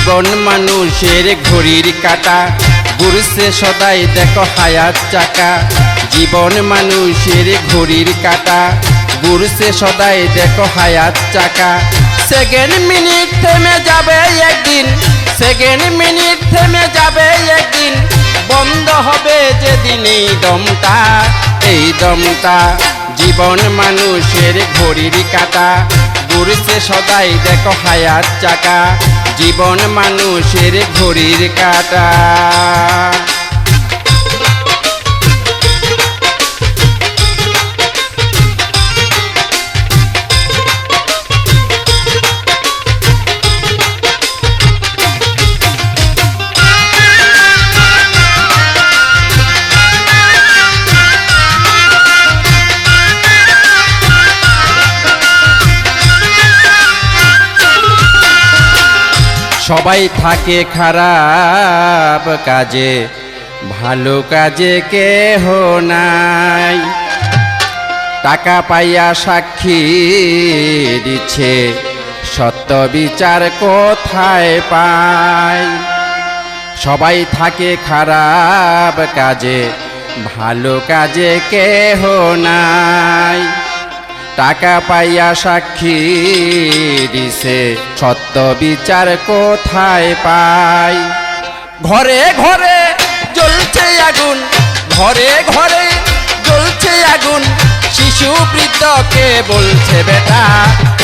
জীবন মানুষের ঘড়ির কাঁটা, ঘুরছে সদাই দেখো হায়াত চাকা। জীবন মানুষের ঘড়ির কাঁটা, ঘুরছে সদাই দেখো হায়াত চাকা। সেকেন্ড মিনিট থেমে যাবে একদিন, সেকেন্ড মিনিট থেমে যাবে একদিন, বন্ধ হবে যেদিন এই দমটা, এই দমটা। জীবন মানুষের ঘড়ির কাঁটা, ঘুরছে সদাই দেখো হায়াত চাকা। জীবন মানুষের ঘড়ির কাঁটা। সবাই থাকে খারাপ কাজে, ভালো কাজে কেহ নাই। টাকা পাইয়া সাক্ষী দিচ্ছে, সত্য বিচার কোথায় পায়? সবাই থাকে খারাপ কাজে, ভালো কাজে কেহ নাই। টাকা পাইয়া সাক্ষী দিছে, সত্য বিচার কোথায় পায়? ঘরে ঘরে জ্বলছে আগুন, ঘরে ঘরে জ্বলছে আগুন, শিশু বৃদ্ধকে বলছে বেটা,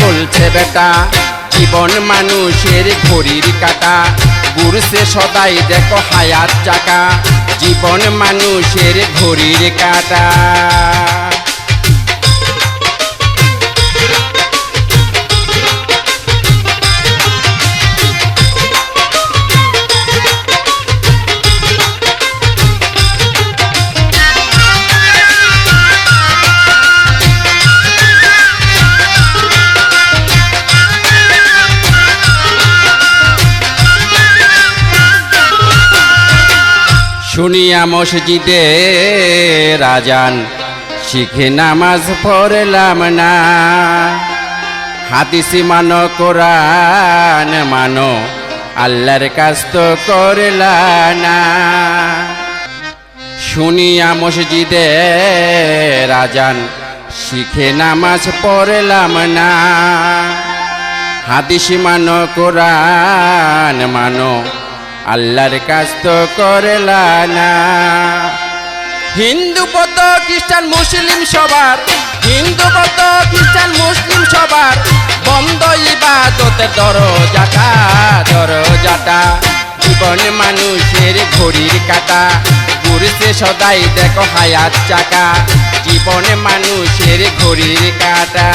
বলছে বেটা। জীবন মানুষের ঘড়ির কাঁটা, ঘুরছে সদাই দেখো হায়াত চাকা। জীবন মানুষের ঘড়ির কাঁটা। শুনিয়া মসজিদে আযান, শিখে নামাজ পড়লাম না। হাদিস মানো, কোরআন মানো, আল্লাহর কাজ তো করলা না। শুনিয়া মসজিদে আযান, শিখে নামাজ পড়লাম না। হাদিস মানো, কোরআন মানো, আল্লাহর কাজ তো করলা না। হিন্দু বৌদ্ধ খ্রিস্টান মুসলিম সবার, হিন্দু বৌদ্ধ খ্রিস্টান মুসলিম সবার, বন্ধ ইবাদতের দরজাটা, দরজাটা। জীবন মানুষের ঘড়ির কাঁটা, ঘুরছে সদাই দেখো হায়াত চাকা। জীবন মানুষের ঘড়ির কাঁটা।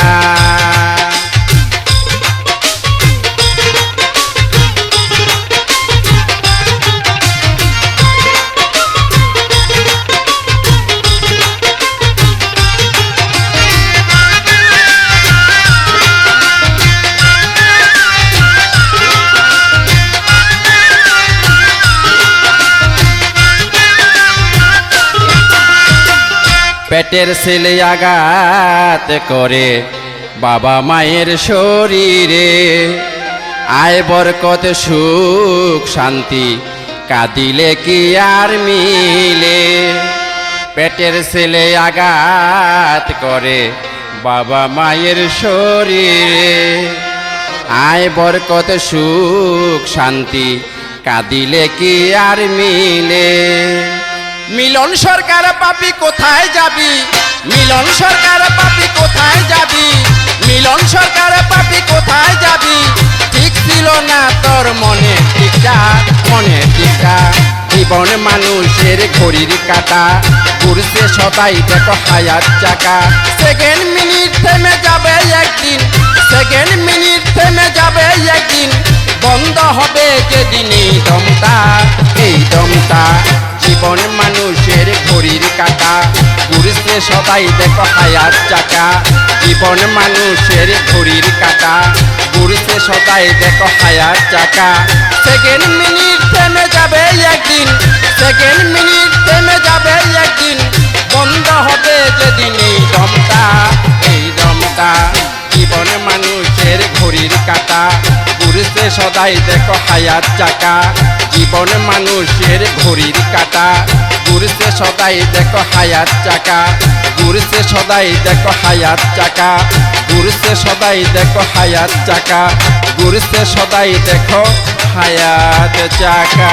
পেটের ছেলে আঘাত করে বাবা মায়ের শরীরে, আয় বরকত সুখ শান্তি, কাঁদিলে কি আর মিলে? পেটের ছেলে আঘাত করে বাবা মায়ের শরীরে, আয় বরকত সুখ শান্তি, কাঁদিলে কি আর মিলে? মিলন সরকার পাপি কোথায় যাবি? মিলন সরকার পাপি কোথায় যাবি? মিলন সরকার পাপি কোথায় যাবি? ঠিক ছিল না তোর মনে ঠিকটা, মনে ঠিকটা। জীবন মানুষের ঘড়ির কাঁটা, ঘুরছে সবাই দেখো হায়াত চাকা। সেকেন্ড মিনিট থেমে যাবে একদিন, সেকেন্ড মিনিট থেমে যাবে একদিন, বন্ধ হবে যেদিন এই দমটা, এই দমটা। জীবন মানুষের ঘড়ির কাঁটা, ঘুরছে সবাই দেখো হায়াত চাকা। জীবন মানুষের ঘড়ির কাঁটা, ঘুরছে সবাই দেখো হায়াত চাকা। সেকেন্ড মিনিট থেমে যাবে একদিন, সেকেন্ড মিনিট থেমে যাবে একদিন, বন্ধ হবে যেদিন এই দমটা, এই দমটা। জীবন মানুষের ঘড়ির কাঁটা, ঘুরছে সদাই দেখো হায়াত চাকা জীবন মানুষের ঘড়ির কাটা ঘুরছে সদাই দেখো হায়াত চাকা ঘুরছে সদাই দেখো হায়াত চাকা ঘুরছে সদাই দেখো হায়াত চাকা ঘুরছে সদাই দেখো হায়াত চাকা।